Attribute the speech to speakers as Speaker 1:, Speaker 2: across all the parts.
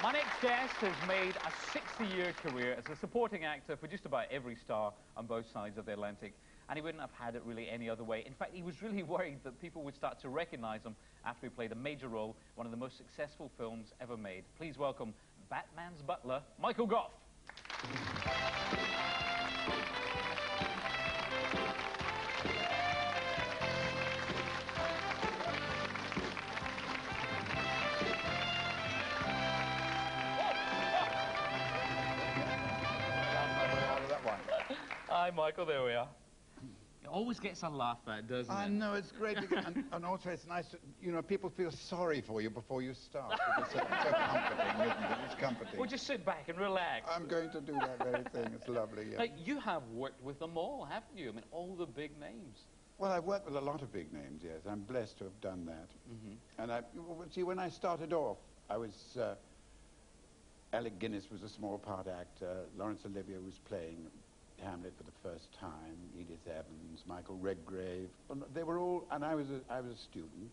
Speaker 1: My next guest has made a 60-year career as a supporting actor for just about every star on both sides of the Atlantic, and he wouldn't have had it really any other way. In fact, he was really worried that people would start to recognize him after he played a major role, one of the most successful films ever made. Please welcome Batman's butler, Michael Gough. Hi, Michael, there we are. It always gets a laugh out, doesn't it?
Speaker 2: I know, it's great. And also, it's nice, you know, people feel sorry for you before you start. It's so comforting, isn't it? It's comforting.
Speaker 1: Well, just sit back and relax.
Speaker 2: I'm going to do that very thing. It's lovely, yeah.
Speaker 1: Now, you have worked with them all, haven't you? I mean, all the big names.
Speaker 2: Well, I've worked with a lot of big names, yes. I'm blessed to have done that. And see, when I started off, I was... Alec Guinness was a small part actor. Laurence Olivier was playing Hamlet for the first time, Edith Evans, Michael Redgrave. They were all, and I was a student,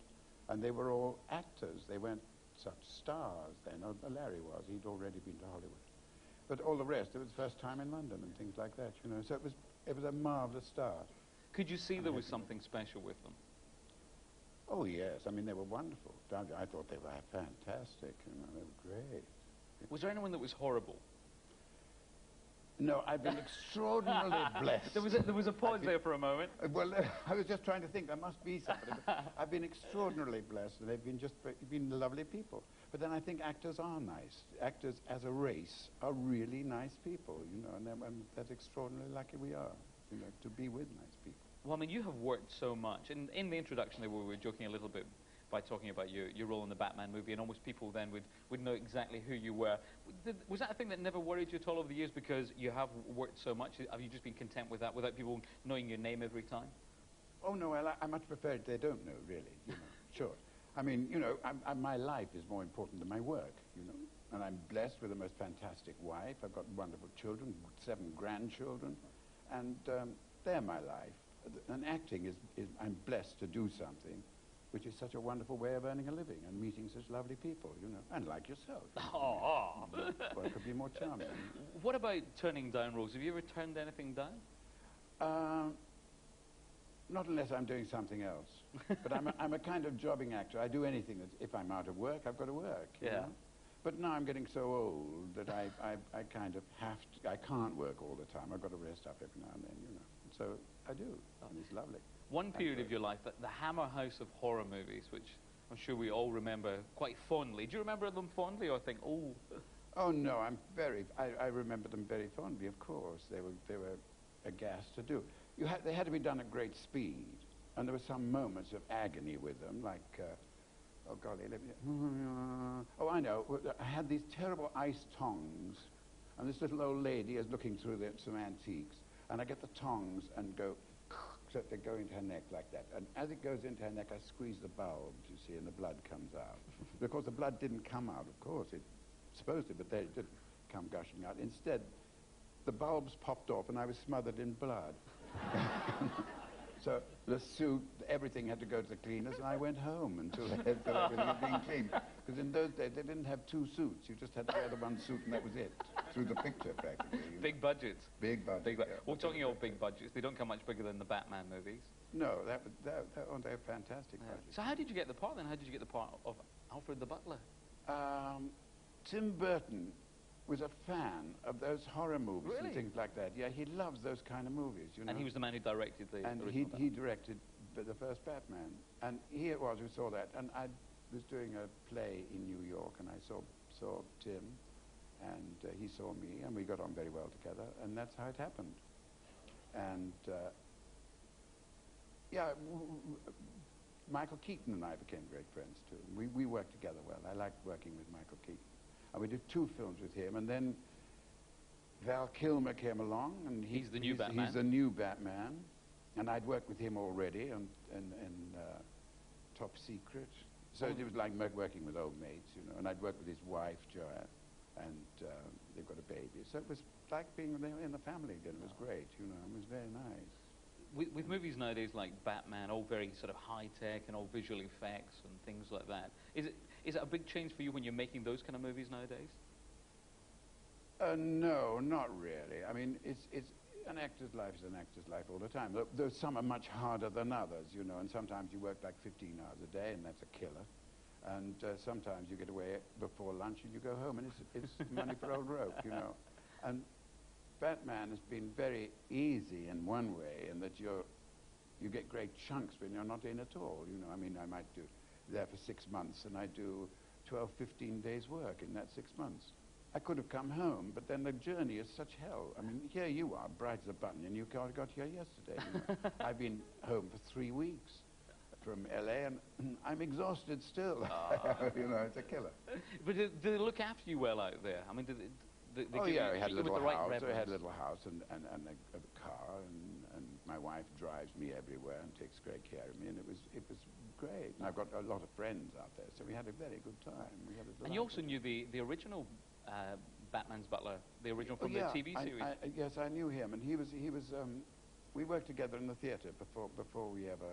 Speaker 2: and they were all actors. They weren't such stars then. Larry was, he'd already been to Hollywood. But all the rest, it was the first time in London and things like that, you know. So it was a marvellous start.
Speaker 1: Could you see there was something special with them?
Speaker 2: Oh yes, I mean they were wonderful. I thought they were fantastic, you know, they were great.
Speaker 1: Was there anyone that was horrible?
Speaker 2: No, I've been extraordinarily blessed.
Speaker 1: There was a pause there for a moment.
Speaker 2: Well, I was just trying to think, there must be somebody. But I've been extraordinarily blessed, and they've been lovely people. But then I think actors are nice. Actors, as a race, are really nice people, you know, and that's extraordinarily lucky we are, you know, to be with nice people.
Speaker 1: Well, I mean, you have worked so much. And in the introduction there, we were joking a little bit by talking about your role in the Batman movie, and almost people then would know exactly who you were. Was that a thing that never worried you at all over the years, because you have worked so much? Have you just been content with that, without people knowing your name every time?
Speaker 2: Oh, no, I much prefer it they don't know, really, you know, sure. I mean, you know, my life is more important than my work, you know. And I'm blessed with the most fantastic wife. I've got wonderful children, 7 grandchildren, and they're my life. And acting is I'm blessed to do something which is such a wonderful way of earning a living and meeting such lovely people, you know, and like yourself.
Speaker 1: Oh.
Speaker 2: Well, it could be more charming.
Speaker 1: What about turning down roles? Have you ever turned anything down?
Speaker 2: Not unless I'm doing something else. But I'm a kind of jobbing actor. I do anything that, if I'm out of work, I've got to work. You know? But now I'm getting so old that I kind of have to, I can't work all the time. I've got to rest up every now and then, you know. And so I do, and it's lovely.
Speaker 1: One period of your life, the Hammer House of horror movies, which I'm sure we all remember quite fondly. Do you remember them fondly, or think, oh?
Speaker 2: Oh no, I remember them very fondly. Of course, they were a gas to do. They had to be done at great speed, and there were some moments of agony with them, like, oh golly, let me. Oh, I know. I had these terrible ice tongs, and this little old lady is looking through some antiques, and I get the tongs and go. So they go into her neck like that. And as it goes into her neck, I squeeze the bulbs, you see, and the blood comes out. Of course, the blood didn't come out, of course. It's supposed to, but they didn't come gushing out. Instead, the bulbs popped off, and I was smothered in blood. So the suit, everything had to go to the cleaners, and I went home until everything had been cleaned. Because in those days, they didn't have 2 suits. You just had to wear the 1 suit, and that was it. Through the picture, practically.
Speaker 1: Big budgets.
Speaker 2: Big budget.
Speaker 1: Yeah. Well, talking about big budgets, they don't come much bigger than the Batman movies.
Speaker 2: No, they're fantastic budgets.
Speaker 1: So how did you get the part then? How did you get the part of Alfred the Butler?
Speaker 2: Tim Burton was a fan of those horror movies and things like that. Yeah, he loves those kind of movies, you know.
Speaker 1: And he was the man who directed the
Speaker 2: And he directed the first Batman. And here it was who saw that. And I was doing a play in New York, and I saw Tim, and he saw me, and we got on very well together, and that's how it happened. And yeah, Michael Keaton and I became great friends too. We worked together well. I liked working with Michael Keaton. And we did 2 films with him, and then Val Kilmer came along, and
Speaker 1: he's the new Batman.
Speaker 2: He's the new Batman, and I'd worked with him already in Top Secret. So it was like working with old mates, you know. And I'd worked with his wife, Joanne, and they've got a baby. So it was like being in the family again. It was great, you know. It was very nice.
Speaker 1: With movies nowadays like Batman, all very sort of high-tech and all visual effects and things like that, is Is it a big change for you when you're making those kind of movies nowadays?
Speaker 2: No, not really. I mean, it's an actor's life is an actor's life all the time. Though some are much harder than others, you know, and sometimes you work like 15 hours a day, and that's a killer. And sometimes you get away before lunch and you go home, and it's money for old rope, you know. And Batman has been very easy in one way, in that you get great chunks when you're not in at all, you know. I mean, I might do there for 6 months, and I do 12, 15 days work in that 6 months. I could have come home, but then the journey is such hell. I mean, here you are, bright as a button, and you got here yesterday. You know. I've been home for 3 weeks from LA, and I'm exhausted still. You know, it's a killer.
Speaker 1: But do they look after you well out there? I mean,
Speaker 2: oh yeah, we had a
Speaker 1: with
Speaker 2: little
Speaker 1: the right
Speaker 2: house.
Speaker 1: reverence?
Speaker 2: We had a little house and a car, and my wife drives me everywhere and takes great care of me, and it was great. And I've got a lot of friends out there, so we had a very good time.
Speaker 1: And you also knew the original Batman's butler, the original from the TV series.
Speaker 2: Yes, I knew him, and he was. We worked together in the theatre before we ever.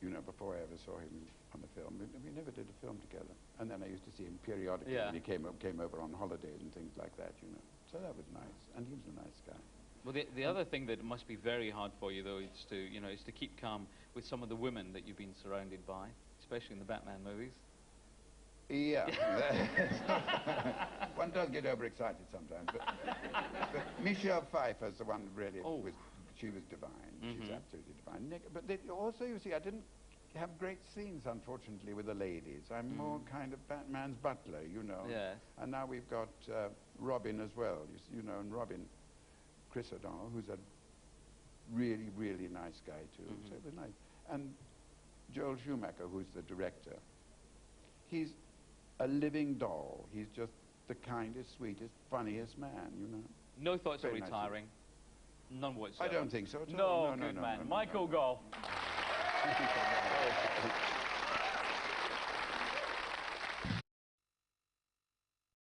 Speaker 2: You know, before I ever saw him on the film. We never did a film together. And then I used to see him periodically when he came over on holidays and things like that, you know. So that was nice, and he was a nice guy.
Speaker 1: Well, the other thing that must be very hard for you, though, is to keep calm with some of the women that you've been surrounded by, especially in the Batman movies.
Speaker 2: Yeah. One does get overexcited sometimes. But Michelle Pfeiffer's the one really she was divine. She's absolutely divine. But also, you see, I didn't have great scenes, unfortunately, with the ladies. I'm more kind of Batman's butler, you know.
Speaker 1: Yes.
Speaker 2: And now we've got Robin as well, you know, and Robin, Chris O'Donnell, who's a really, really nice guy, too. So it was nice. And Joel Schumacher, who's the director, he's a living doll. He's just the kindest, sweetest, funniest man, you know.
Speaker 1: No thoughts of
Speaker 2: Very nice.
Speaker 1: retiring? None whatsoever.
Speaker 2: I don't think so at all.
Speaker 1: No, good man. Michael Gough.